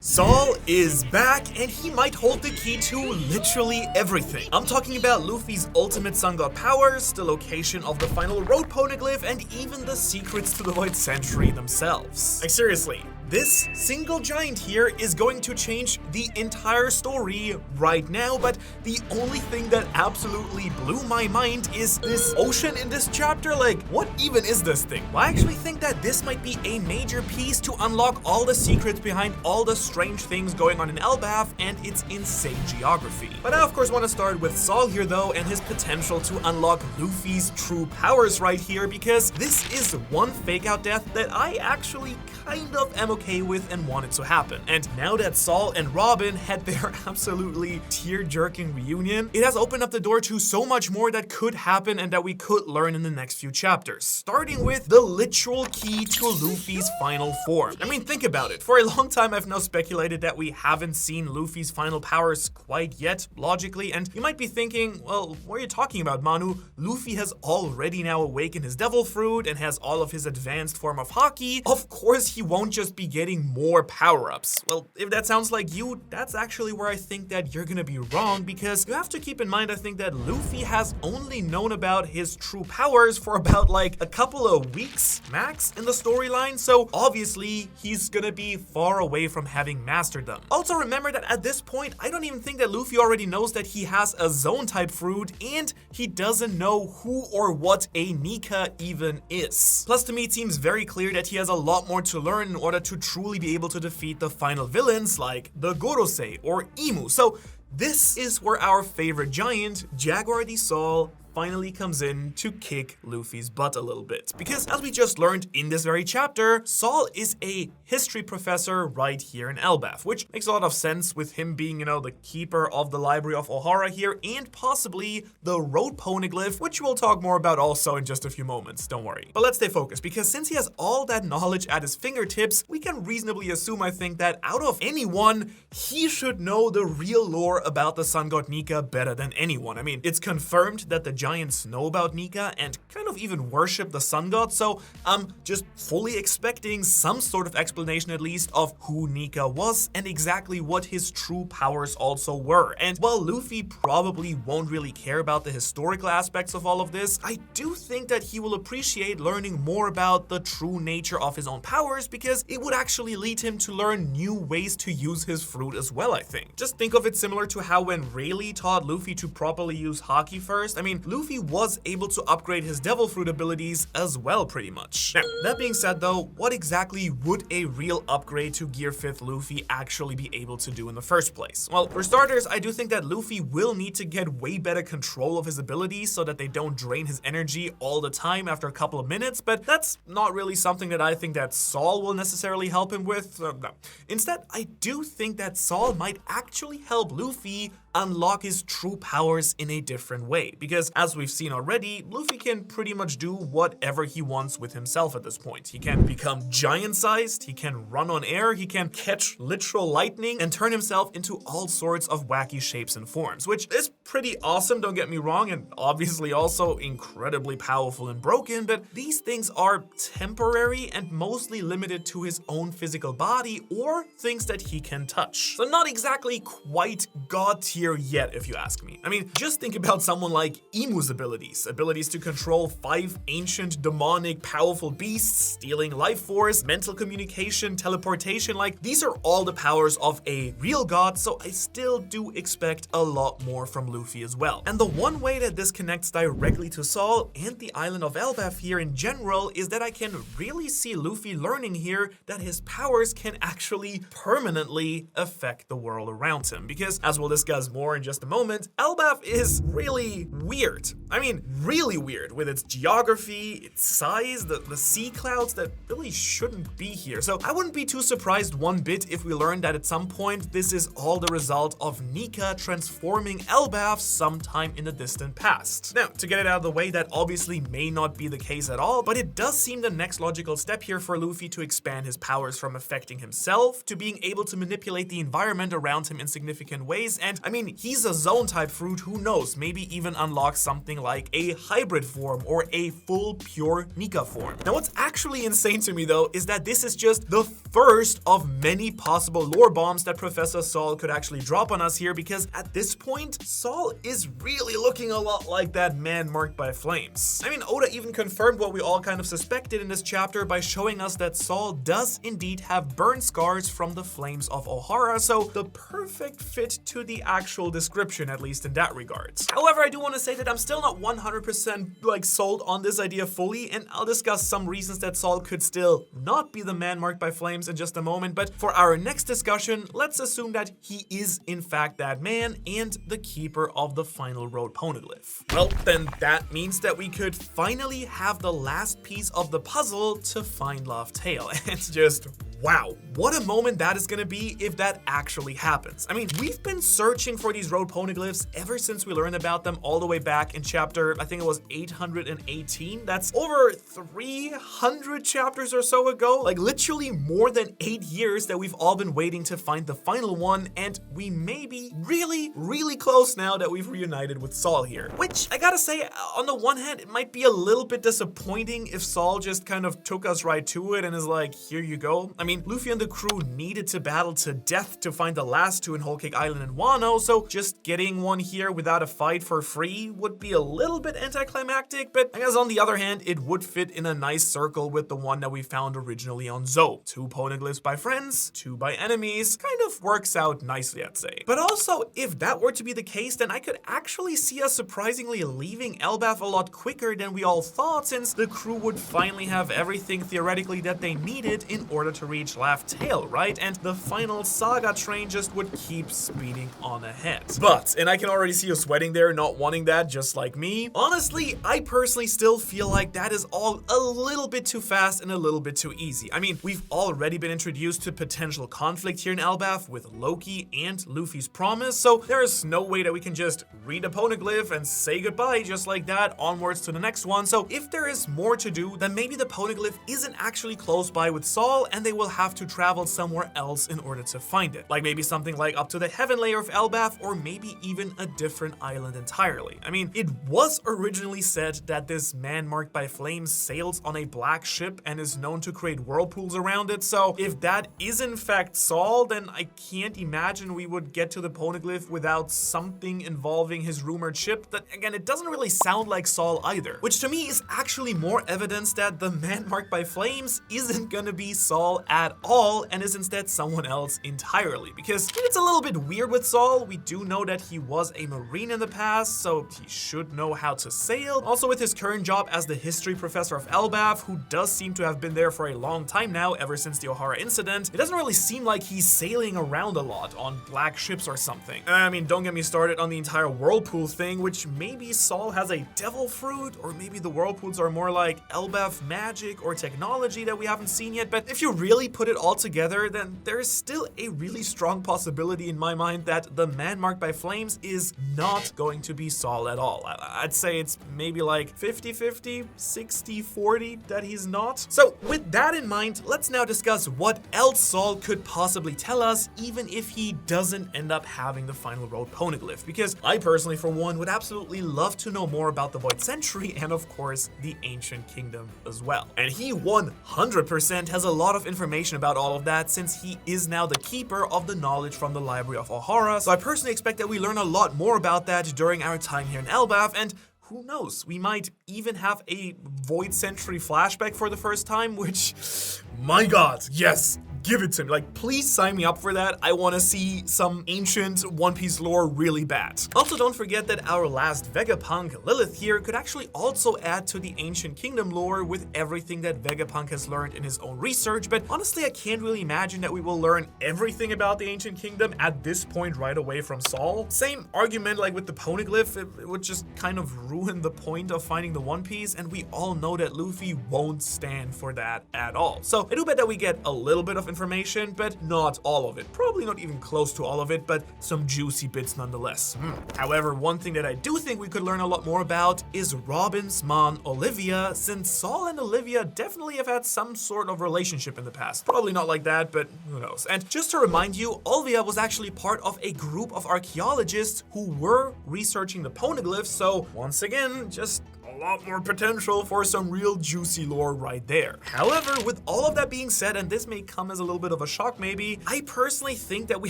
Saul is back, and he might hold the key to literally everything. I'm talking about Luffy's ultimate sun god powers, the location of the final road poneglyph, and even the secrets to the Void Century themselves. Like seriously, this single giant here is going to change the entire story right now, but the only thing that absolutely blew my mind is this ocean in this chapter. Like, what even is this thing? Well, I actually think that this might be a major piece to unlock all the secrets behind all the strange things going on in Elbaf and its insane geography. But I of course want to start with Saul here though, and his potential to unlock Luffy's true powers right here, because this is one fake out death that I actually kind of am okay with and want it to happen. And now that Saul and Robin had their absolutely tear-jerking reunion, it has opened up the door to so much more that could happen and that we could learn in the next few chapters, starting with the literal key to Luffy's final form. I mean, think about it. For a long time I've now speculated that we haven't seen Luffy's final powers quite yet, logically, and you might be thinking, well, what are you talking about, Manu? Luffy has already now awakened his devil fruit and has all of his advanced form of haki. Of course he won't just be getting more power-ups. Well, if that sounds like you, that's actually where I think that you're gonna be wrong, because you have to keep in mind, I think that Luffy has only known about his true powers for about like a couple of weeks max in the storyline, so obviously he's gonna be far away from having mastered them. Also remember that at this point, I don't even think that Luffy already knows that he has a zone type fruit, and he doesn't know who or what a Nika even is. Plus, to me, it seems very clear that he has a lot more to learn in order to truly be able to defeat the final villains like the Gorosei or Imu. So this is where our favorite giant, Jaguar D. Saul, finally comes in to kick Luffy's butt a little bit. Because as we just learned in this very chapter, Saul is a history professor right here in Elbaf, which makes a lot of sense with him being, the keeper of the library of Ohara here, and possibly the road poneglyph, which we'll talk more about also in just a few moments, don't worry. But let's stay focused, because since he has all that knowledge at his fingertips, we can reasonably assume, I think, that out of anyone, he should know the real lore about the sun god Nika better than anyone. I mean, it's confirmed that the giants know about Nika and kind of even worship the sun god, so I'm just fully expecting some sort of explanation at least of who Nika was and exactly what his true powers also were. And while Luffy probably won't really care about the historical aspects of all of this, I do think that he will appreciate learning more about the true nature of his own powers, because it would actually lead him to learn new ways to use his fruit as well, I think. Just think of it similar to how when Rayleigh taught Luffy to properly use haki first. I mean, Luffy was able to upgrade his devil fruit abilities as well, pretty much. Now, that being said though, what exactly would a real upgrade to Gear 5th Luffy actually be able to do in the first place? Well, for starters, I do think that Luffy will need to get way better control of his abilities so that they don't drain his energy all the time after a couple of minutes, but that's not really something that I think that Saul will necessarily help him with. No. Instead, I do think that Saul might actually help Luffy unlock his true powers in a different way, because as we've seen already, Luffy can pretty much do whatever he wants with himself at this point. He can become giant-sized, he can run on air, he can catch literal lightning, and turn himself into all sorts of wacky shapes and forms, which is pretty awesome, don't get me wrong, and obviously also incredibly powerful and broken, but these things are temporary and mostly limited to his own physical body or things that he can touch. So not exactly quite god tier yet, if you ask me. I mean, just think about someone like Imu's abilities to control 5 ancient, demonic, powerful beasts, stealing life force, mental communication, teleportation. Like, these are all the powers of a real god, so I still do expect a lot more from Luffy as well. And the one way that this connects directly to Saul and the island of Elbaf here in general is that I can really see Luffy learning here that his powers can actually permanently affect the world around him, because as we'll discuss more in just a moment, Elbaf is really weird. I mean, really weird with its geography, its size, the sea clouds that really shouldn't be here. So I wouldn't be too surprised one bit if we learned that at some point this is all the result of Nika transforming Elbaf sometime in the distant past. Now, to get it out of the way, that obviously may not be the case at all, but it does seem the next logical step here for Luffy to expand his powers from affecting himself to being able to manipulate the environment around him in significant ways. And I mean, he's a zone type fruit, who knows, maybe even unlock something like a hybrid form or a full pure Nika form. Now what's actually insane to me though is that this is just the first of many possible lore bombs that Professor Saul could actually drop on us here, because at this point, Saul is really looking a lot like that man marked by flames. I mean, Oda even confirmed what we all kind of suspected in this chapter by showing us that Saul does indeed have burn scars from the flames of Ohara, so the perfect fit to the actual description, at least in that regard. However, I do want to say that I'm still not 100% like sold on this idea fully, and I'll discuss some reasons that Saul could still not be the man marked by flames in just a moment, but for our next discussion, let's assume that he is in fact that man and the keeper of the final road poneglyph. Well, then that means that we could finally have the last piece of the puzzle to find Laugh Tale. It's just wow, what a moment that is gonna be if that actually happens. I mean, we've been searching for these road poneglyphs ever since we learned about them all the way back in chapter, I think it was 818. That's over 300 chapters or so ago. Like literally more than 8 years that we've all been waiting to find the final one, and we may be really close now that we've reunited with Saul here. Which, I gotta say, on the one hand, it might be a little bit disappointing if Saul just kind of took us right to it and is like, here you go. I mean, Luffy and the crew needed to battle to death to find the last two in Whole Cake Island and Wano, so just getting one here without a fight for free would be a little bit anticlimactic, but I guess on the other hand, it would fit in a nice circle with the one that we found originally on Zou. 2 poneglyphs by friends, 2 by enemies, kind of works out nicely, I'd say. But also, if that were to be the case, then I could actually see us surprisingly leaving Elbaf a lot quicker than we all thought, since the crew would finally have everything theoretically that they needed in order to reach Laugh Tale, right? And the final saga train just would keep speeding on ahead. But, and I can already see you sweating there, not wanting that, just like me. Honestly, I personally still feel like that is all a little bit too fast and a little bit too easy. I mean, we've already been introduced to potential conflict here in Elbaf with Loki and Luffy's promise, so there is no way that we can just read a poneglyph and say goodbye just like that, onwards to the next one. So if there is more to do, then maybe the poneglyph isn't actually close by with Saul, and they will have to travel somewhere else in order to find it. Like maybe something like up to the heaven layer of Elbaf, or maybe even a different island entirely. I mean, it was originally said that this man marked by flames sails on a black ship and is known to create whirlpools around it, so if that is in fact Saul, then I can't imagine we would get to the poneglyph without something involving his rumored ship. That again, it doesn't really sound like Saul either, which to me is actually more evidence that the man marked by flames isn't gonna be Saul at all and is instead someone else entirely, because it's a little bit weird with Saul. We do know that he was a marine in the past, so he should know how to sail. Also, with his current job as the history professor of Elbaf, who does seem to have been there for a long time now, ever since the Ohara incident, it doesn't really seem like he's sailing around a lot on black ships or something. I mean, don't get me started on the entire whirlpool thing, which maybe Saul has a devil fruit, or maybe the whirlpools are more like Elbaf magic or technology that we haven't seen yet, but if you really put it all together, then there is still a really strong possibility in my mind that the man marked by flames is not going to be Saul at all. I'd say it's maybe like 50-50, 60-40 that he's not. So with that in mind, let's now discuss what else Saul could possibly tell us, even if he doesn't end up having the final road poneglyph, because I personally, for one, would absolutely love to know more about the Void Century and of course the Ancient Kingdom as well. And he 100% has a lot of information about all of that, since he is now the keeper of the knowledge from the Library of Ohara, so I personally expect that we learn a lot more about that during our time here in Elbaf, and who knows, we might even have a Void Century flashback for the first time, which, my god, yes! Give it to me. Like, please sign me up for that. I want to see some ancient One Piece lore really bad. Also, don't forget that our last Vegapunk, Lilith here, could actually also add to the Ancient Kingdom lore with everything that Vegapunk has learned in his own research, but honestly, I can't really imagine that we will learn everything about the Ancient Kingdom at this point right away from Saul. Same argument like with the poneglyph, it would just kind of ruin the point of finding the One Piece, and we all know that Luffy won't stand for that at all. So I do bet that we get a little bit of information, but not all of it. Probably not even close to all of it, but some juicy bits nonetheless. However, one thing that I do think we could learn a lot more about is Robin's mom, Olivia, since Saul and Olivia definitely have had some sort of relationship in the past. Probably not like that, but who knows. And just to remind you, Olivia was actually part of a group of archaeologists who were researching the poneglyphs, so once again, just a lot more potential for some real juicy lore right there. However, with all of that being said, and this may come as a little bit of a shock maybe, I personally think that we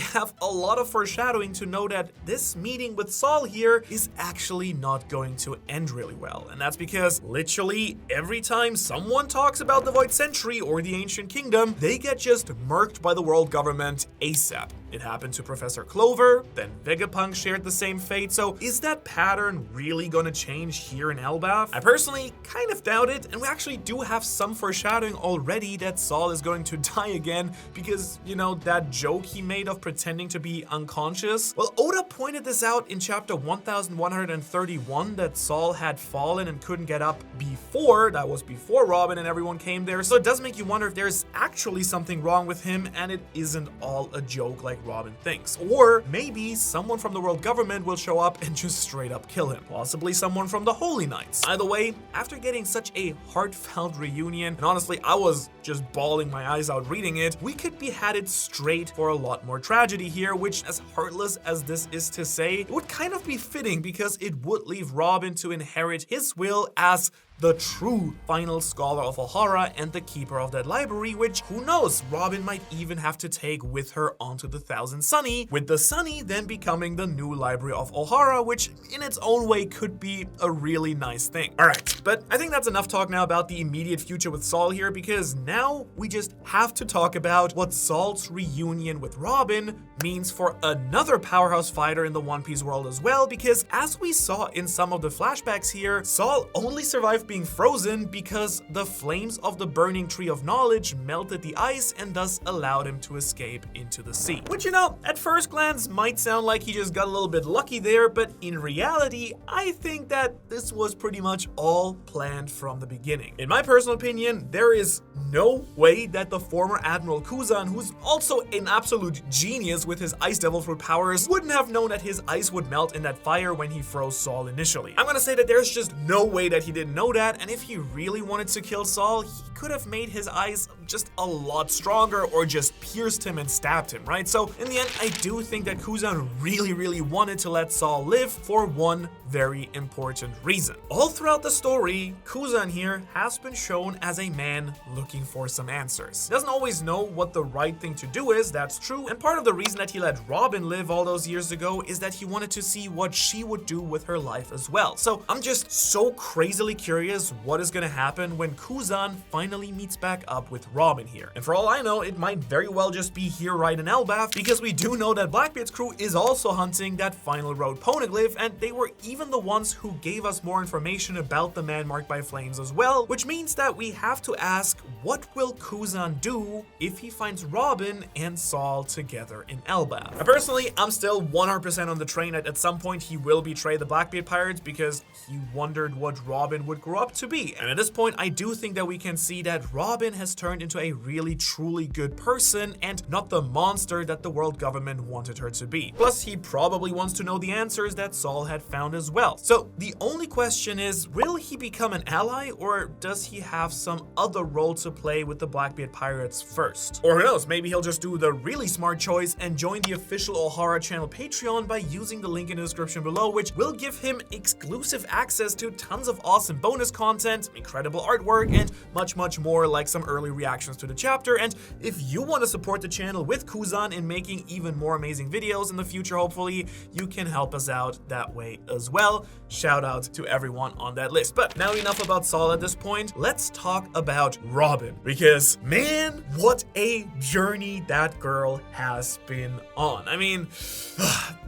have a lot of foreshadowing to know that this meeting with Saul here is actually not going to end really well. And that's because literally every time someone talks about the Void Century or the Ancient Kingdom, they get just murked by the world government ASAP. It happened to Professor Clover, then Vegapunk shared the same fate, so is that pattern really gonna change here in Elbaf? I personally kind of doubt it, and we actually do have some foreshadowing already that Saul is going to die again because, you know, that joke he made of pretending to be unconscious? Well, Oda pointed this out in chapter 1131 that Saul had fallen and couldn't get up before, that was before Robin and everyone came there, so it does make you wonder if there's actually something wrong with him and it isn't all a joke like Robin thinks. Or maybe someone from the world government will show up and just straight up kill him. Possibly someone from the Holy Knights. By the way, after getting such a heartfelt reunion, and honestly, I was just bawling my eyes out reading it, we could be headed straight for a lot more tragedy here, which, as heartless as this is to say, it would kind of be fitting because it would leave Robin to inherit his will as the true final scholar of Ohara and the keeper of that library, which, who knows, Robin might even have to take with her onto the Thousand Sunny, with the Sunny then becoming the new library of Ohara, which in its own way could be a really nice thing. Alright, but I think that's enough talk now about the immediate future with Saul here, because now we just have to talk about what Saul's reunion with Robin means for another powerhouse fighter in the One Piece world as well, because as we saw in some of the flashbacks here, Saul only survived being frozen because the flames of the burning tree of knowledge melted the ice and thus allowed him to escape into the sea. Which, you know, at first glance might sound like he just got a little bit lucky there, but in reality, I think that this was pretty much all planned from the beginning. In my personal opinion, there is no way that the former Admiral Kuzan, who's also an absolute genius with his Ice Devil Fruit powers, wouldn't have known that his ice would melt in that fire when he froze Saul initially. I'm gonna say that there's just no way that he didn't know that, and if he really wanted to kill Saul, he could have made his eyes just a lot stronger or just pierced him and stabbed him, right? So in the end, I do think that Kuzan really wanted to let Saul live for one very important reason. All throughout the story, Kuzan here has been shown as a man looking for some answers. He doesn't always know what the right thing to do is, that's true, and part of the reason that he let Robin live all those years ago is that he wanted to see what she would do with her life as well. So I'm just so crazily curious what is going to happen when Kuzan finally meets back up with Robin here. And for all I know, it might very well just be here right in Elbaf, because we do know that Blackbeard's crew is also hunting that final road poneglyph, and they were even the ones who gave us more information about the man marked by flames as well, which means that we have to ask, what will Kuzan do if he finds Robin and Saul together in Elbaf? Now, personally, I'm still 100% on the train that at some point he will betray the Blackbeard pirates because he wondered what Robin would grow up to be. And at this point, I do think that we can see that Robin has turned into a really truly good person and not the monster that the world government wanted her to be. Plus, he probably wants to know the answers that Saul had found as well. So the only question is, will he become an ally, or does he have some other role to play with the Blackbeard pirates first? Or who knows, maybe he'll just do the really smart choice and join the official Ohara channel Patreon by using the link in the description below, which will give him exclusive access to tons of awesome bonus content, incredible artwork, and much more, like some early reactions to the chapter. And if you want to support the channel with Kuzan in making even more amazing videos in the future, hopefully, you can help us out that way as well. Shout out to everyone on that list. But now enough about Saul at this point. Let's talk about Robin, because man, what a journey that girl has been on. I mean,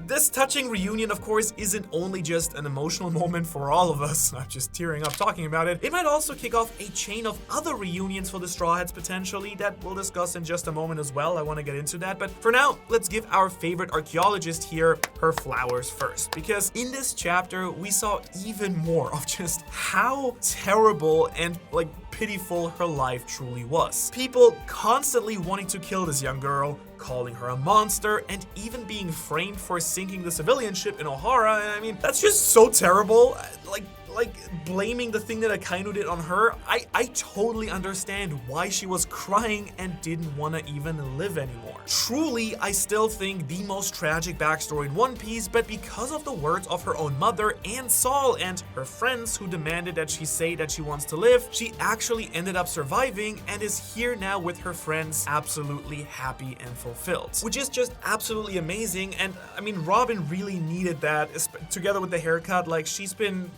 this touching reunion, of course, isn't only just an emotional moment for all of us. I'm just tearing up talking about it, it might also kick off a chain of other reunions for the Straw Hats potentially that we'll discuss in just a moment as well. I want to get into that, but for now, let's give our favorite archaeologist here her flowers first, because in this chapter, we saw even more of just how terrible and like pitiful her life truly was. People constantly wanting to kill this young girl, calling her a monster, and even being framed for sinking the civilian ship in Ohara. I mean, that's just so terrible. Like blaming the thing that Akainu did on her, I totally understand why she was crying and didn't want to even live anymore. Truly, I still think the most tragic backstory in One Piece, but because of the words of her own mother and Saul and her friends who demanded that she say that she wants to live, she actually ended up surviving and is here now with her friends, absolutely happy and fulfilled. Which is just absolutely amazing, and I mean, Robin really needed that, together with the haircut. Like, she's been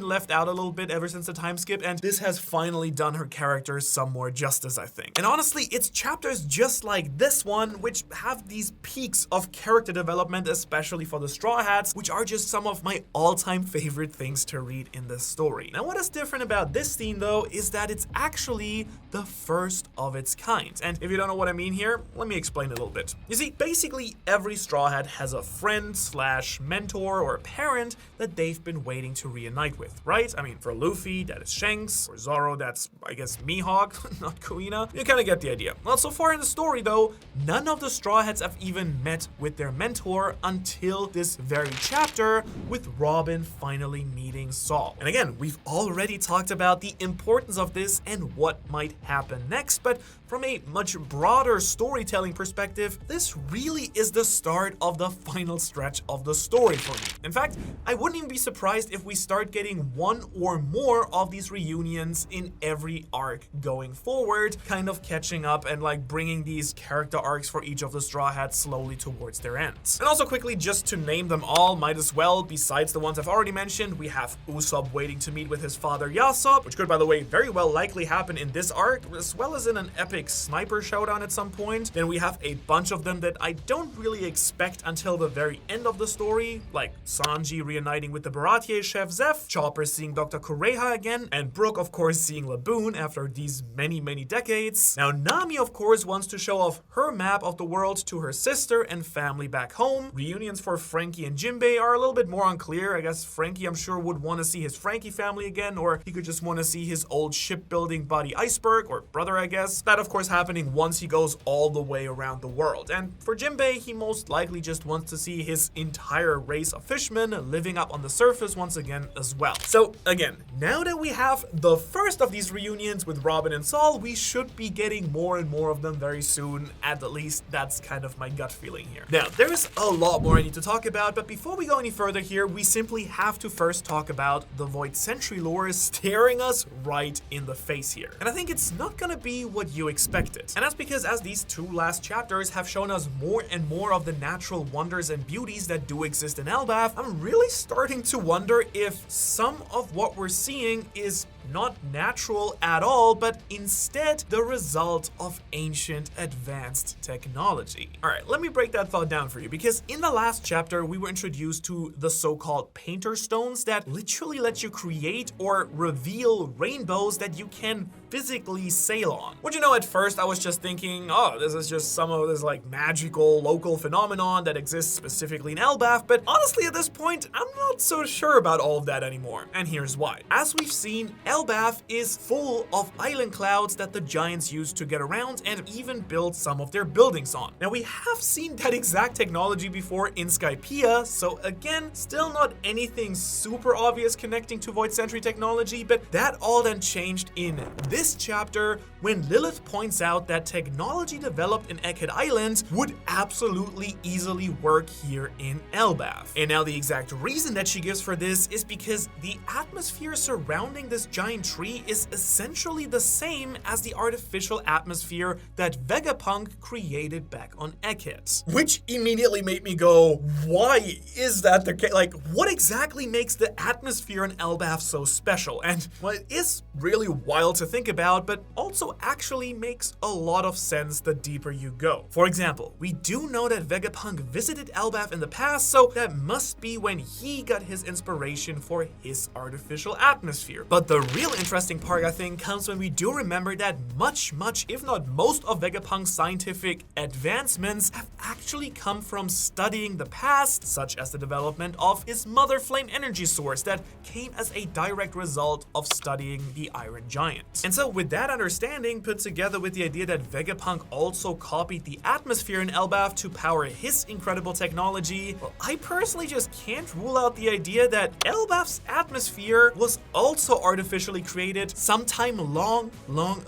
left out a little bit ever since the time skip, and this has finally done her character some more justice, I think. And honestly, it's chapters just like this one which have these peaks of character development, especially for the Straw Hats, which are just some of my all-time favorite things to read in this story. Now, what is different about this scene, though, is that it's actually the first of its kind. And if you don't know what I mean here, let me explain a little bit. You see, basically every Straw Hat has a friend slash mentor or parent that they've been waiting to reunite with, right? I mean, for Luffy, that is Shanks. For Zoro, that's, I guess, Mihawk, not Kuina. You kind of get the idea. Well, so far in the story, though, none of the Straw Hats have even met with their mentor until this very chapter, with Robin finally meeting Saul. And again, we've already talked about the importance of this and what might happen next, but from a much broader storytelling perspective, this really is the start of the final stretch of the story for me. In fact, I wouldn't even be surprised if we start getting one or more of these reunions in every arc going forward, kind of catching up and like bringing these character arcs for each of the Straw Hats slowly towards their ends. And also quickly, just to name them all, might as well, besides the ones I've already mentioned, we have Usopp waiting to meet with his father Yasopp, which could, by the way, very well likely happen in this arc, as well as in an epic sniper showdown at some point. Then we have a bunch of them that I don't really expect until the very end of the story, like Sanji reuniting with the Baratier chef Zeph, Chopper seeing Dr. Kureha again, and Brook, of course, seeing Laboon after these many decades. Now, Nami, of course, wants to show off her map of the world to her sister and family back home. Reunions for Frankie and Jinbei are a little bit more unclear. I guess Frankie, I'm sure, would want to see his Frankie family again, or he could just want to see his old shipbuilding buddy Iceberg, or brother, I guess. That, of course, happening once he goes all the way around the world. And for Jinbei, he most likely just wants to see his entire race of fishmen living up on the surface once again as well. So again, now that we have the first of these reunions with Robin and Saul, we should be getting more and more of them very soon. At least that's kind of my gut feeling here. Now, there's a lot more I need to talk about, but before we go any further here, we simply have to first talk about the Void Sentry lore staring us right in the face here. And I think it's not gonna be what you expected. And that's because as these two last chapters have shown us more and more of the natural wonders and beauties that do exist in Elbaf, I'm really starting to wonder if some of what we're seeing is not natural at all, but instead the result of ancient advanced technology. All right, let me break that thought down for you, because in the last chapter, we were introduced to the so-called painter stones that literally let you create or reveal rainbows that you can physically sail on. Which, you know, at first I was just thinking, oh, this is just some of this like magical local phenomenon that exists specifically in Elbaf, but honestly at this point, I'm not so sure about all of that anymore. And here's why. As we've seen, Elbaf is full of island clouds that the giants use to get around and even build some of their buildings on. Now, we have seen that exact technology before in Skypiea, so again, still not anything super obvious connecting to Void Sentry technology, but that all then changed in this chapter when Lilith points out that technology developed in Egghead Island would absolutely easily work here in Elbaf. And now the exact reason that she gives for this is because the atmosphere surrounding this giant giant tree is essentially the same as the artificial atmosphere that Vegapunk created back on Ekid. Which immediately made me go, why is that the case? Like, what exactly makes the atmosphere in Elbaf so special? And, well, it is really wild to think about, but also actually makes a lot of sense the deeper you go. For example, we do know that Vegapunk visited Elbaf in the past, so that must be when he got his inspiration for his artificial atmosphere. But the real interesting part, I think, comes when we do remember that much, if not most of Vegapunk's scientific advancements have actually come from studying the past, such as the development of his Mother Flame energy source that came as a direct result of studying the Iron Giant. And so with that understanding put together with the idea that Vegapunk also copied the atmosphere in Elbaf to power his incredible technology, well, I personally just can't rule out the idea that Elbaf's atmosphere was also artificially created sometime long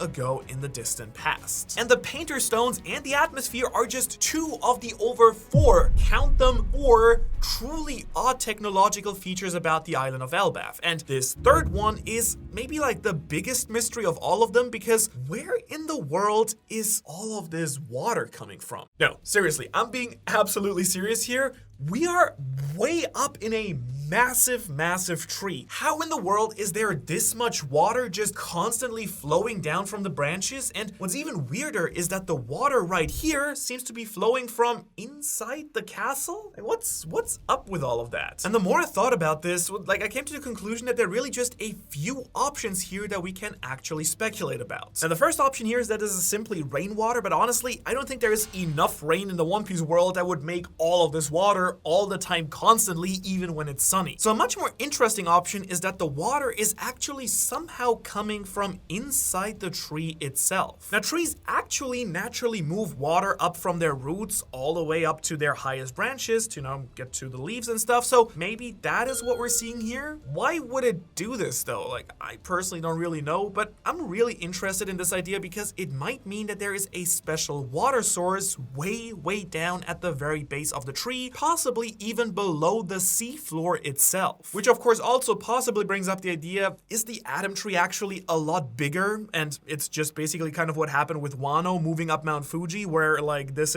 ago in the distant past. And the Painter Stones and the atmosphere are just two of the over 4, count them, 4 truly odd technological features about the island of Elbaf. And this third one is maybe like the biggest mystery of all of them, because where in the world is all of this water coming from? No, seriously, I'm being absolutely serious here. We are way up in a massive tree. How in the world is there this much water just constantly flowing down from the branches? And what's even weirder is that the water right here seems to be flowing from inside the castle? Like, what's up with all of that? And the more I thought about this, like, I came to the conclusion that there are really just a few options here that we can actually speculate about. And the first option here is that this is simply rainwater, but honestly, I don't think there is enough rain in the One Piece world that would make all of this water all the time constantly, even when it's sunny. So a much more interesting option is that the water is actually somehow coming from inside the tree itself. Now, trees actually naturally move water up from their roots all the way up to their highest branches to, get to the leaves and stuff. So maybe that is what we're seeing here. Why would it do this though? Like, I personally don't really know, but I'm really interested in this idea because it might mean that there is a special water source way down at the very base of the tree, possibly even below the seafloor itself. Which of course also possibly brings up the idea, is the Atom Tree actually a lot bigger? And it's just basically kind of what happened with Wano moving up Mount Fuji, where like this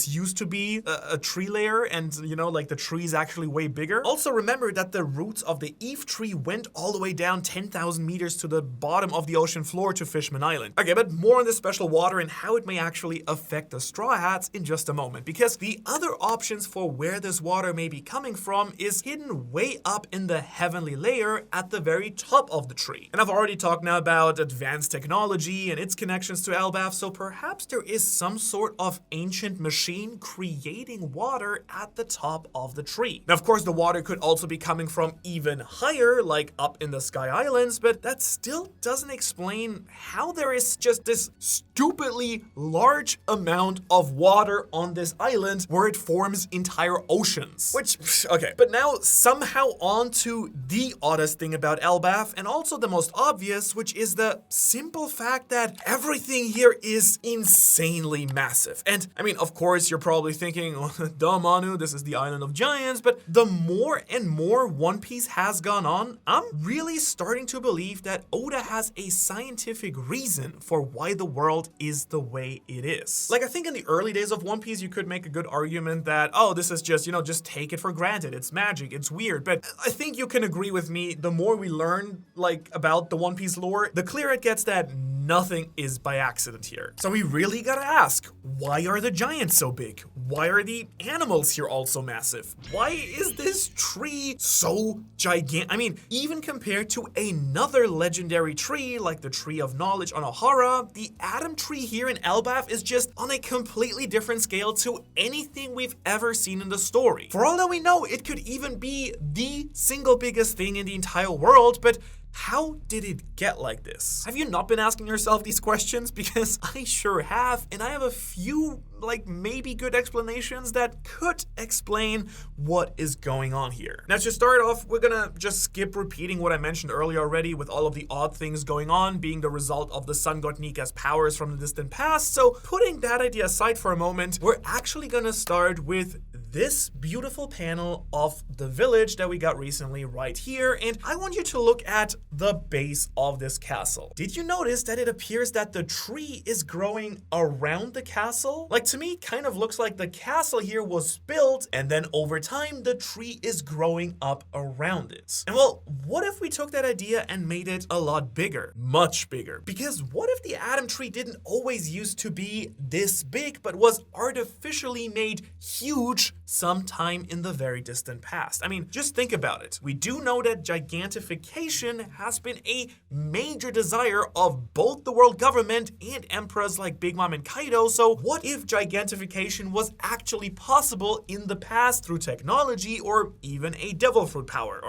used to be a tree layer, and like the tree is actually way bigger. Also remember that the roots of the Eve Tree went all the way down 10,000 meters to the bottom of the ocean floor to Fishman Island. Okay, but more on this special water and how it may actually affect the Straw Hats in just a moment, because the other options for where this water may be coming from is hidden way up in the heavenly layer at the very top of the tree. And I've already talked now about advanced technology and its connections to Elbaf, so perhaps there is some sort of ancient machine creating water at the top of the tree. Now, of course, the water could also be coming from even higher, like up in the Sky Islands, but that still doesn't explain how there is just this stupidly large amount of water on this island where it forms entire oceans. Which, okay, but now somehow on to the oddest thing about Elbaf, and also the most obvious, which is the simple fact that everything here is insanely massive. And I mean, of course, you're probably thinking, duh, Manu, this is the Island of Giants, but the more and more One Piece has gone on, I'm really starting to believe that Oda has a scientific reason for why the world is the way it is. Like, I think in the early days of One Piece, you could make a good argument that, oh, this is just, just take it for granted. It's magic, it's weird. But I think you can agree with me, the more we learn, like, about the One Piece lore, the clearer it gets that nothing is by accident here. So we really gotta ask, why are the giants so big? Why are the animals here also massive? Why is this tree so gigantic? I mean, even compared to another legendary tree, like the Tree of Knowledge on Ohara, the Atom Tree here in Elbaf is just on a completely different scale to anything we've ever seen in the story. For all that we know, it could even be the single biggest thing in the entire world, but how did it get like this? Have you not been asking yourself these questions? Because I sure have, and I have a few, maybe good explanations that could explain what is going on here. Now, to start off, we're gonna just skip repeating what I mentioned earlier already, with all of the odd things going on being the result of the sun god Nika's powers from the distant past. So putting that idea aside for a moment, we're actually gonna start with this beautiful panel of the village that we got recently right here, and I want you to look at the base of this castle. Did you notice that it appears that the tree is growing around the castle? Like, to me, kind of looks like the castle here was built, and then over time, the tree is growing up around it. And well, what if we took that idea and made it a lot bigger? Much bigger. Because what if the Adam tree didn't always used to be this big, but was artificially made huge sometime in the very distant past? I mean, just think about it. We do know that gigantification has been a major desire of both the world government and emperors like Big Mom and Kaido, so what if gigantification was actually possible in the past through technology or even a devil fruit power?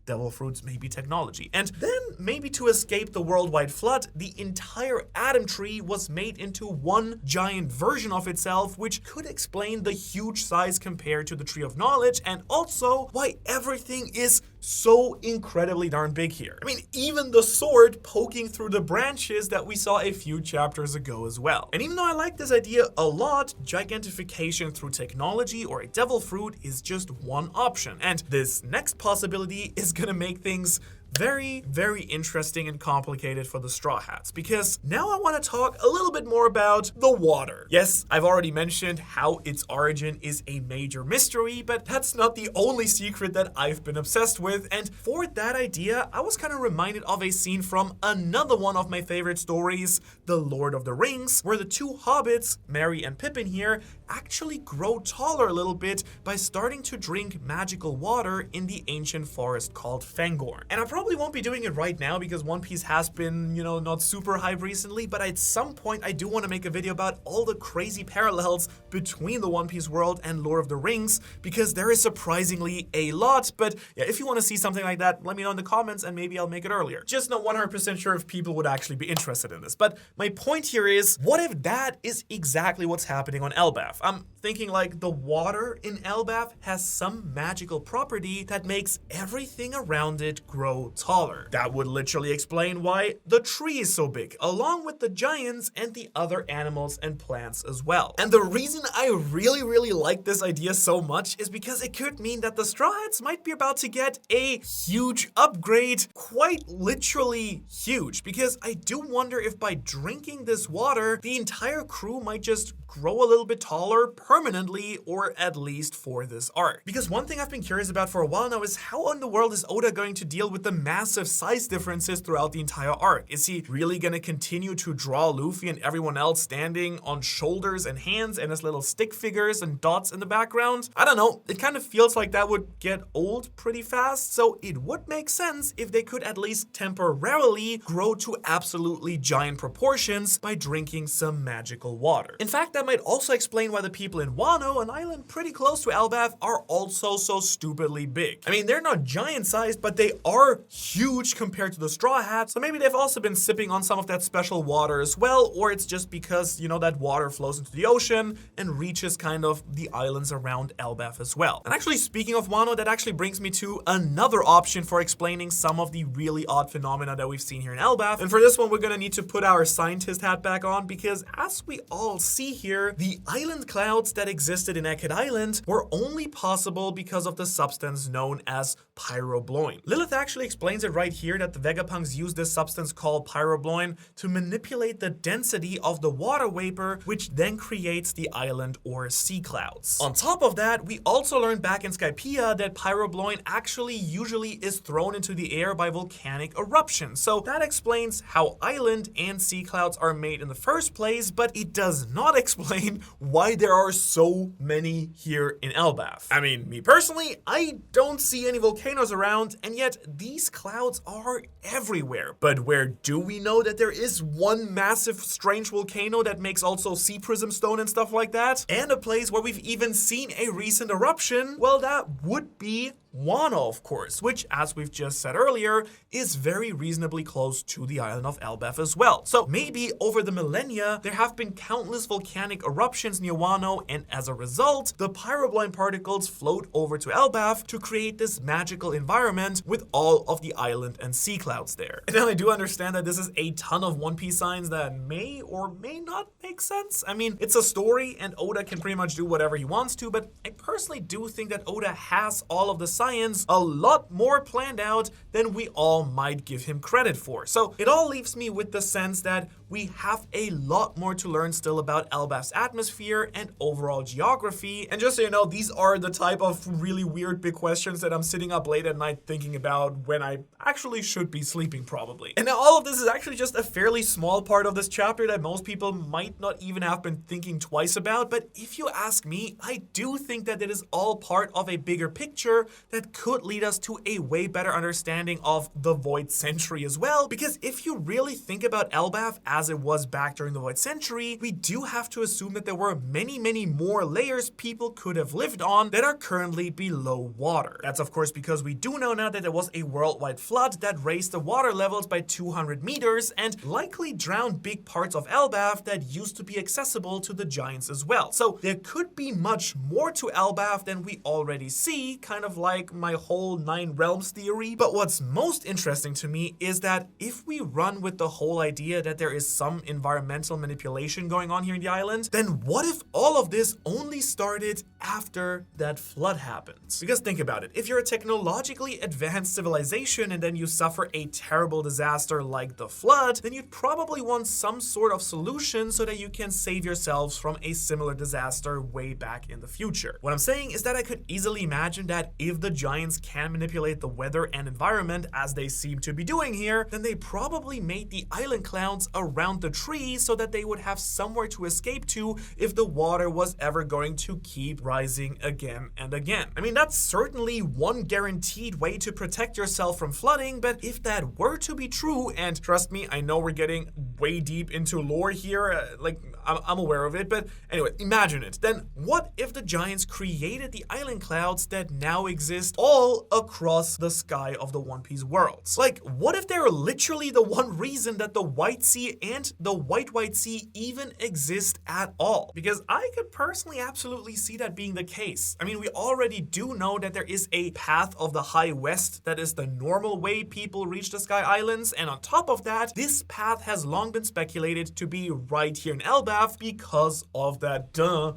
Devil fruits may be technology. And then, maybe to escape the worldwide flood, the entire Adam tree was made into one giant version of itself, which could explain the huge size compared to the Tree of Knowledge, and also why everything is so incredibly darn big here. I mean, even the sword poking through the branches that we saw a few chapters ago as well. And even though I like this idea a lot, gigantification through technology or a devil fruit is just one option. And this next possibility is gonna make things very, very interesting and complicated for the Straw Hats, because now I want to talk a little bit more about the water. Yes, I've already mentioned how its origin is a major mystery, but that's not the only secret that I've been obsessed with, and for that idea, I was kind of reminded of a scene from another one of my favorite stories, The Lord of the Rings, where the two hobbits, Merry and Pippin here, actually grow taller a little bit by starting to drink magical water in the ancient forest called Fangorn. And I probably won't be doing it right now because One Piece has been, not super hype recently, but at some point I do want to make a video about all the crazy parallels between the One Piece world and Lord of the Rings, because there is surprisingly a lot. But yeah, if you want to see something like that, let me know in the comments and maybe I'll make it earlier. Just not 100% sure if people would actually be interested in this. But my point here is, what if that is exactly what's happening on Elbaf? I'm thinking like the water in Elbaf has some magical property that makes everything around it grow taller. That would literally explain why the tree is so big, along with the giants and the other animals and plants as well. And the reason I really like this idea so much is because it could mean that the Straw Hats might be about to get a huge upgrade, quite literally huge, because I do wonder if by drinking this water, the entire crew might just grow a little bit taller permanently, or at least for this arc. Because one thing I've been curious about for a while now is how in the world is Oda going to deal with the massive size differences throughout the entire arc? Is he really gonna continue to draw Luffy and everyone else standing on shoulders and hands and as little stick figures and dots in the background? I don't know, it kind of feels like that would get old pretty fast, so it would make sense if they could at least temporarily grow to absolutely giant proportions by drinking some magical water. In fact, that might also explain why the people in Wano, an island pretty close to Elbaf, are also so stupidly big. I mean, they're not giant sized, but they are huge compared to the Straw Hats, so maybe they've also been sipping on some of that special water as well, or it's just because, that water flows into the ocean and reaches kind of the islands around Elbaf as well. And actually, speaking of Wano, that actually brings me to another option for explaining some of the really odd phenomena that we've seen here in Elbaf. And for this one, we're gonna need to put our scientist hat back on, because as we all see here, the island clouds that existed in Ekid Island were only possible because of the substance known as pyrobloin. Lilith actually explains it right here that the Vegapunks use this substance called pyrobloin to manipulate the density of the water vapor, which then creates the island or sea clouds. On top of that, we also learned back in Skypiea that pyrobloin actually usually is thrown into the air by volcanic eruption. So that explains how island and sea clouds are made in the first place, but it does not explain why there are so many here in Elbaf. I mean, me personally, I don't see any volcanoes around, and yet these clouds are everywhere. But where do we know that there is one massive strange volcano that makes also sea prism stone and stuff like that? And a place where we've even seen a recent eruption? Well, that would be Wano, of course, which, as we've just said earlier, is very reasonably close to the island of Elbaf as well. So maybe over the millennia, there have been countless volcanic eruptions near Wano, and as a result, the pyrobline particles float over to Elbaf to create this magical environment with all of the island and sea clouds there. And now I do understand that this is a ton of One Piece signs that may or may not make sense. I mean, it's a story and Oda can pretty much do whatever he wants to, but I personally do think that Oda has all of the science a lot more planned out than we all might give him credit for. So it all leaves me with the sense that we have a lot more to learn still about Elbaf's atmosphere and overall geography. And just so you know, these are the type of really weird big questions that I'm sitting up late at night thinking about when I actually should be sleeping probably. And now all of this is actually just a fairly small part of this chapter that most people might not even have been thinking twice about. But if you ask me, I do think that it is all part of a bigger picture that could lead us to a way better understanding of the Void Century as well. Because if you really think about Elbaf as it was back during the Void Century, we do have to assume that there were many, many more layers people could have lived on that are currently below water. That's of course because we do know now that there was a worldwide flood that raised the water levels by 200 meters and likely drowned big parts of Elbaf that used to be accessible to the giants as well. So there could be much more to Elbaf than we already see, kind of like my whole 9 realms theory. But what's most interesting to me is that if we run with the whole idea that there is some environmental manipulation going on here in the island, then what if all of this only started after that flood happens? Because think about it, if you're a technologically advanced civilization and then you suffer a terrible disaster like the flood, then you'd probably want some sort of solution so that you can save yourselves from a similar disaster way back in the future. What I'm saying is that I could easily imagine that if the giants can manipulate the weather and environment as they seem to be doing here, then they probably made the island clouds around the trees so that they would have somewhere to escape to if the water was ever going to keep rising again and again. I mean, that's certainly one guaranteed way to protect yourself from flooding, but if that were to be true, and trust me, I know we're getting way deep into lore here, I'm aware of it, but anyway, imagine it. Then what if the giants created the island clouds that now exist all across the sky of the One Piece worlds? Like, what if they're literally the one reason that the White Sea and the White Sea even exist at all? Because I could personally absolutely see that being the case. I mean, we already do know that there is a path of the High West that is the normal way people reach the Sky Islands, and on top of that, this path has long been speculated to be right here in Elbaf because of that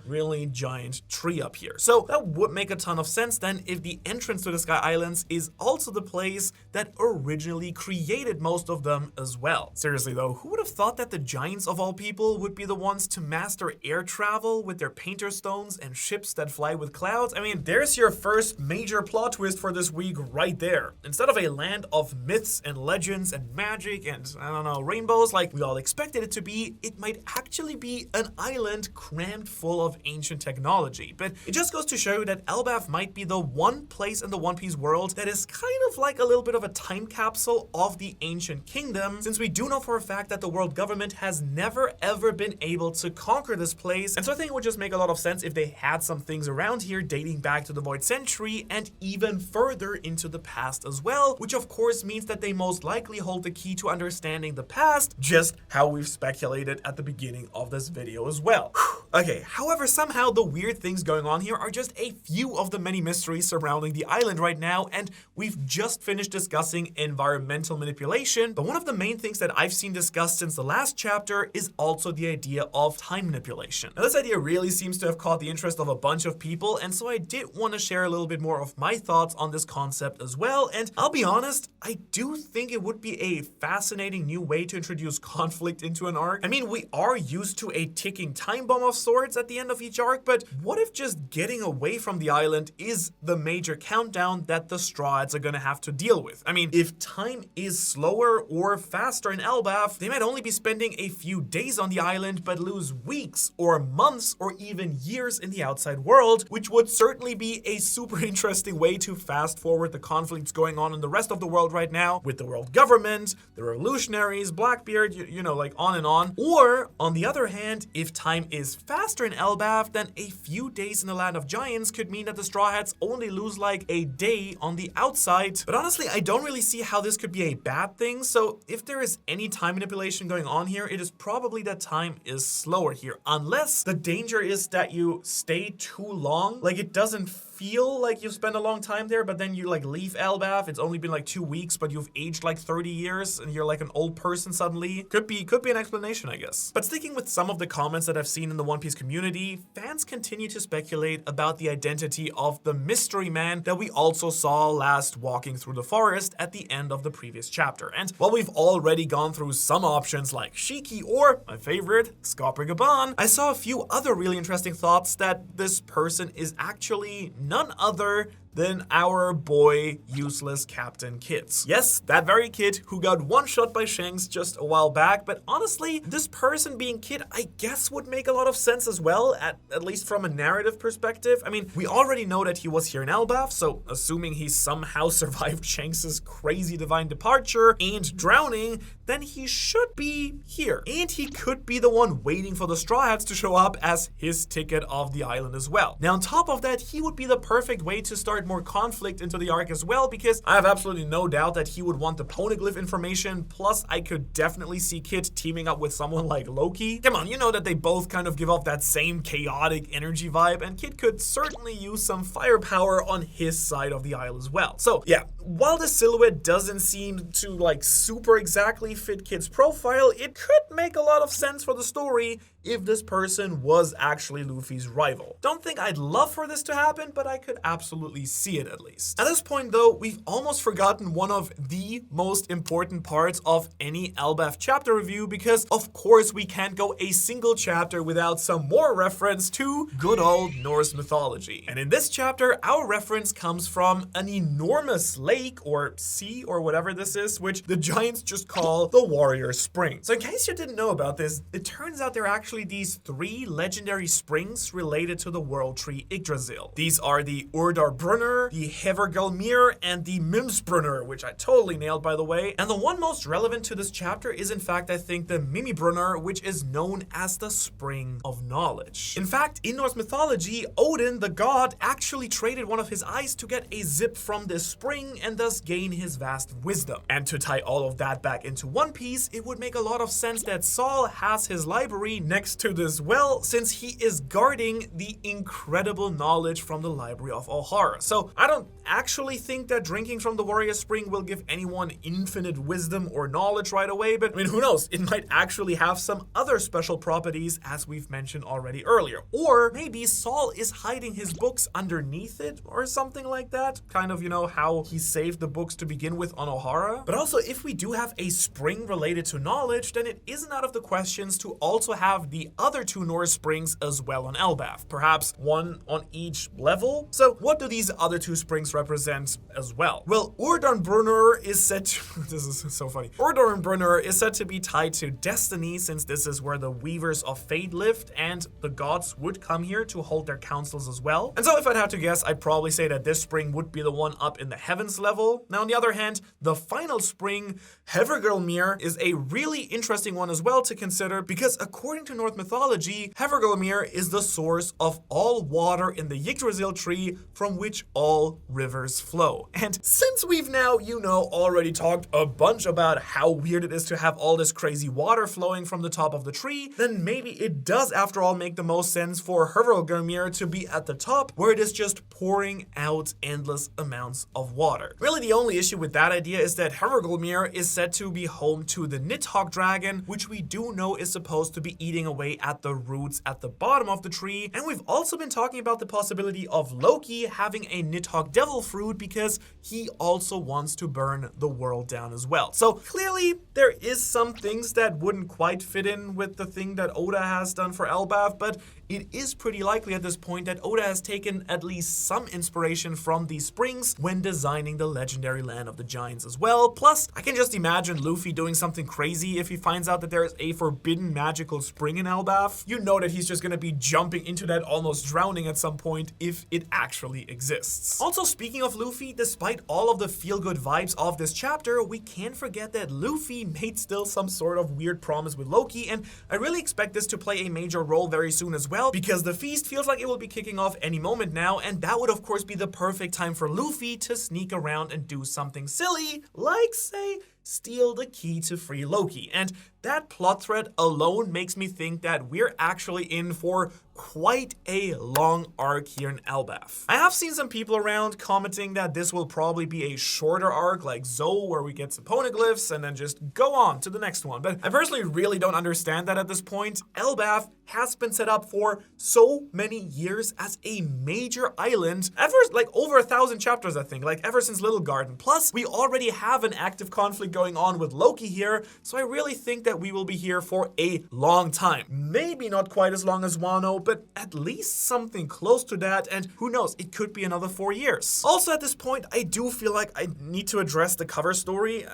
really giant tree up here. So that would make a ton of sense then if the entrance to the Sky Islands is also the place that originally created most of them as well. Seriously though, who would have thought that the giants of all people would be the ones to master air travel with their painter stones and ships that fly with clouds? I mean, there's your first major plot twist for this week right there. Instead of a land of myths and legends and magic and, I don't know, rainbows like we all expected it to be, it might actually be an island crammed full of ancient technology. But it just goes to show that Elbaf might be the one place in the One Piece world that is kind of like a little bit of a time capsule of the ancient kingdom, since we do know for a fact that the world government has never ever been able to conquer this place. And so I think it would just make a lot of sense if they had some things around here dating back to the Void Century and even further into the past as well, which of course means that they most likely hold the key to understanding the past, just how we've speculated at the beginning of this video as well. Okay, however, somehow the weird things going on here are just a few of the many mysteries surrounding the island right now, and we've just finished discussing environmental manipulation, but one of the main things that I've seen discussed since the last chapter is also the idea of time manipulation. Now, this idea really seems to have caught the interest of a bunch of people, and so I did want to share a little bit more of my thoughts on this concept as well, and I'll be honest, I do think it would be a fascinating new way to introduce conflict into an arc. I mean, we are used to a ticking time bomb of sorts at the end of each arc, but what if just getting away from the island is the major countdown that the Straw Hats are gonna have to deal with? I mean, if time is slower or faster in Elbaf, they might only be spending a few days on the island, but lose weeks or months or even years in the outside world, which would certainly be a super interesting way to fast forward the conflicts going on in the rest of the world right now with the world government, the revolutionaries, Blackbeard, you know, like on and on. Or, on the other hand, if time is faster in Elbaf, then a few days in the Land of Giants could mean that the Straw Hats only lose like a day on the outside. But honestly, I don't really see how this could be a bad thing, so if there is any time manipulation going on here, it is probably that time is slower here, unless the danger is that you stay too long. Like, it doesn't feel like you've spent a long time there, but then you like leave Elbaf, it's only been like 2 weeks, but you've aged like 30 years and you're like an old person suddenly. Could be an explanation, I guess. But sticking with some of the comments that I've seen in the One Piece community, fans continue to speculate about the identity of the mystery man that we also saw last walking through the forest at the end of the previous chapter. And while we've already gone through some options like Shiki or, my favorite, Skopper Gaban, I saw a few other really interesting thoughts that this person is actually none other than our boy, useless Captain Kids. Yes, that very kid who got one shot by Shanks just a while back, but honestly, this person being Kid, I guess would make a lot of sense as well, at least from a narrative perspective. I mean, we already know that he was here in Elbaf, so assuming he somehow survived Shanks' crazy divine departure and drowning, then he should be here. And he could be the one waiting for the Straw Hats to show up as his ticket of the island as well. Now, on top of that, he would be the perfect way to start more conflict into the arc as well, because I have absolutely no doubt that he would want the poneglyph information, plus I could definitely see Kid teaming up with someone like Loki. Come on, you know that they both kind of give off that same chaotic energy vibe, and Kid could certainly use some firepower on his side of the aisle as well. So yeah, while the silhouette doesn't seem to like super exactly fit Kid's profile, it could make a lot of sense for the story if this person was actually Luffy's rival. Don't think I'd love for this to happen, but I could absolutely see it at least. At this point though, we've almost forgotten one of the most important parts of any Elbaf chapter review, because of course we can't go a single chapter without some more reference to good old Norse mythology. And in this chapter, our reference comes from an enormous lake or sea or whatever this is, which the Giants just call the Warrior Spring. So in case you didn't know about this, it turns out there are actually these 3 legendary springs related to the world tree Yggdrasil. These are the Urdarbrunner, the Hevergelmir, and the Mimsbrunner, which I totally nailed by the way. And the one most relevant to this chapter is in fact, I think, the Mimibrunner, which is known as the Spring of Knowledge. In fact, in Norse mythology, Odin, the god, actually traded one of his eyes to get a zip from this spring and thus gain his vast wisdom. And to tie all of that back into one piece, it would make a lot of sense that Saul has his library next to this well, since he is guarding the incredible knowledge from the library of Ohara. So I don't actually think that drinking from the Warrior Spring will give anyone infinite wisdom or knowledge right away, but I mean, who knows? It might actually have some other special properties, as we've mentioned already earlier. Or maybe Saul is hiding his books underneath it or something like that. Kind of, you know, how he saved the books to begin with on Ohara. But also, if we do have a spring related to knowledge, then it isn't out of the questions to also have the other 2 Norse springs as well on Elbaf. Perhaps one on each level. So what do these other 2 springs represent as well? Well, Urdarbrunner is said to, this is so funny. Urdarbrunner is said to be tied to destiny, since this is where the Weavers of Fate lived, and the gods would come here to hold their councils as well. And so if I'd have to guess, I'd probably say that this spring would be the one up in the heavens level. Now on the other hand, the final spring, Hevergelmir, is a really interesting one as well to consider, because according to Norse mythology, Hevergelmir is the source of all water in the Yggdrasil tree from which all rivers flow. And since we've now, you know, already talked a bunch about how weird it is to have all this crazy water flowing from the top of the tree, then maybe it does after all make the most sense for Hevergelmir to be at the top, where it is just pouring out endless amounts of water. Really, the only issue with that idea is that Hevergelmir is said to be home to the Nidhogg dragon, which we do know is supposed to be eating away at the roots at the bottom of the tree. And we've also been talking about the possibility of Loki having a Nidhogg devil fruit, because he also wants to burn the world down as well. So clearly there is some things that wouldn't quite fit in with the thing that Oda has done for Elbaf, but it is pretty likely at this point that Oda has taken at least some inspiration from these springs when designing the legendary land of the giants as well. Plus, I can just imagine Luffy doing something crazy if he finds out that there is a forbidden magical spring in Elbaf. You know that he's just gonna be jumping into that, almost drowning at some point, if it actually exists. Also, speaking of Luffy, despite all of the feel-good vibes of this chapter, we can't forget that Luffy made still some sort of weird promise with Loki, and I really expect this to play a major role very soon as well. well, because the feast feels like it will be kicking off any moment now, and that would of course be the perfect time for Luffy to sneak around and do something silly, like say, steal the key to free Loki. And that plot thread alone makes me think that we're actually in for quite a long arc here in Elbaf. I have seen some people around commenting that this will probably be a shorter arc like Zoe, where we get some poneglyphs and then just go on to the next one. But I personally really don't understand that at this point. Elbaf has been set up for so many years as a major island, ever like over 1,000 chapters, I think, like ever since Little Garden. Plus, we already have an active conflict going on with Loki here, so I really think that we will be here for a long time. Maybe not quite as long as Wano, but at least something close to that, and who knows, it could be another 4 years. Also, at this point, I do feel like I need to address the cover story,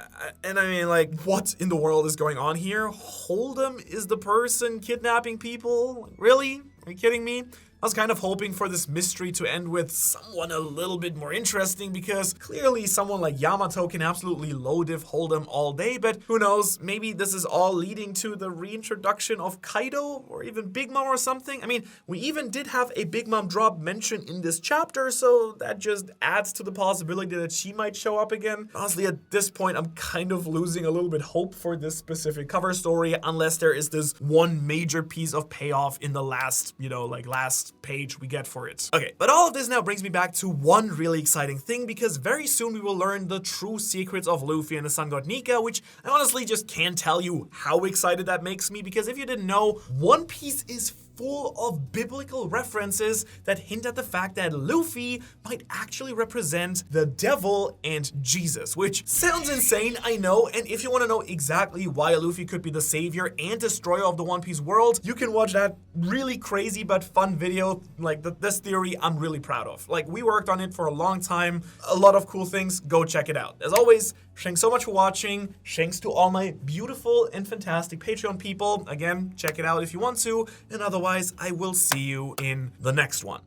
and I mean, like, what in the world is going on here? Hold'em is the person kidnapping people? Really? Are you kidding me? I was kind of hoping for this mystery to end with someone a little bit more interesting, because clearly someone like Yamato can absolutely low diff Hold'em all day, but who knows, maybe this is all leading to the reintroduction of Kaido or even Big Mom or something. I mean, we even did have a Big Mom drop mentioned in this chapter, so that just adds to the possibility that she might show up again. Honestly, at this point, I'm kind of losing a little bit hope for this specific cover story, unless there is this one major piece of payoff in the last, last page we get for it. Okay, but all of this now brings me back to one really exciting thing, because very soon we will learn the true secrets of Luffy and the Sun God Nika, which I honestly just can't tell you how excited that makes me, because if you didn't know, One Piece is full of biblical references that hint at the fact that Luffy might actually represent the devil and Jesus, which sounds insane, I know, and if you want to know exactly why Luffy could be the savior and destroyer of the One Piece world, you can watch that really crazy but fun video. Like, this theory I'm really proud of. Like, we worked on it for a long time, a lot of cool things, go check it out. As always, thanks so much for watching. Thanks to all my beautiful and fantastic Patreon people. Again, check it out if you want to, and otherwise, I will see you in the next one.